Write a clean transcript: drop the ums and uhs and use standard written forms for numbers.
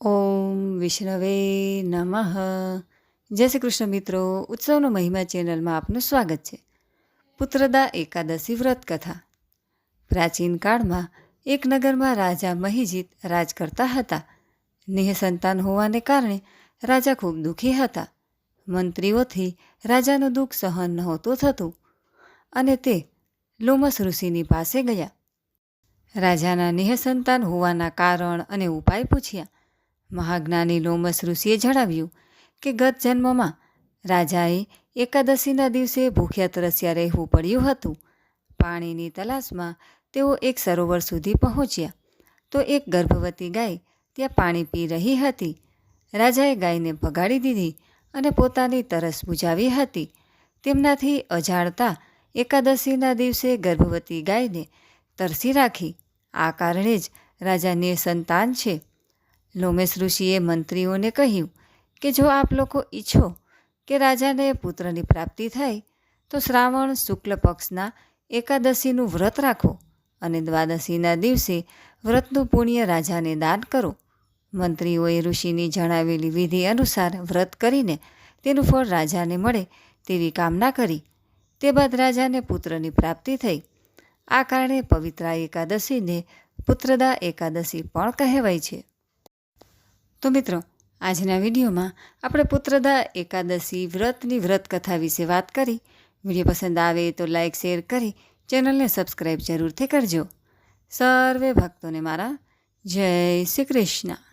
ઓમ વિષ્ણવે નમઃ. જય શ્રી કૃષ્ણ મિત્રો, ઉત્સવનો મહિમા ચેનલમાં આપનું સ્વાગત છે. પુત્રદા એકાદશી વ્રત કથા. પ્રાચીન કાળમાં એક નગરમાં રાજા મહિજીત રાજ કરતા હતા. નિઃસંતાન હોવાને કારણે રાજા ખૂબ દુઃખી હતા. મંત્રીઓથી રાજાનું દુઃખ સહન નહોતું થતું અને તે લોમસ ઋષિની પાસે ગયા. રાજાના નિઃસંતાન હોવાના કારણ અને ઉપાય પૂછ્યા. મહાજ્ઞાની લોમસ ઋષિએ જણાવ્યું કે ગત જન્મમાં રાજાએ એકાદશીના દિવસે ભૂખ્યા તરસ્યા રહેવું પડ્યું હતું. પાણીની તલાશમાં તેઓ એક સરોવર સુધી પહોંચ્યા તો એક ગર્ભવતી ગાય ત્યાં પાણી પી રહી હતી. રાજાએ ગાયને ભગાડી દીધી અને પોતાની તરસ બુજાવી હતી. તેમનાથી અજાણતા એકાદશીના દિવસે ગર્ભવતી ગાયને તરસી રાખી. આ કારણે જ રાજા નિઃસંતાન છે. લોમેશ ઋષિએ મંત્રીઓને કહ્યું કે જો આપ લોકો ઈચ્છો કે રાજાને પુત્રની પ્રાપ્તિ થાય તો શ્રાવણ શુક્લ પક્ષના એકાદશીનું વ્રત રાખો અને દ્વાદશીના દિવસે વ્રતનું પુણ્ય રાજાને દાન કરો. મંત્રીઓએ ઋષિની જણાવેલી વિધિ અનુસાર વ્રત કરીને તેનું ફળ રાજાને મળે તેવી કામના કરી. તે બાદ રાજાને પુત્રની પ્રાપ્તિ થઈ. આ કારણે પવિત્ર એકાદશીને પુત્રદા એકાદશી પણ કહેવાય છે. તો મિત્રો, આજના વિડીયોમાં આપણે પુત્રદા એકાદશી વ્રતની વ્રત કથા વિશે વાત કરી. વિડીયો પસંદ આવે તો લાઈક શેર કરી ચેનલને સબસ્ક્રાઈબ જરૂરથી કરજો. સર્વે ભક્તોને મારા જય શ્રી કૃષ્ણ.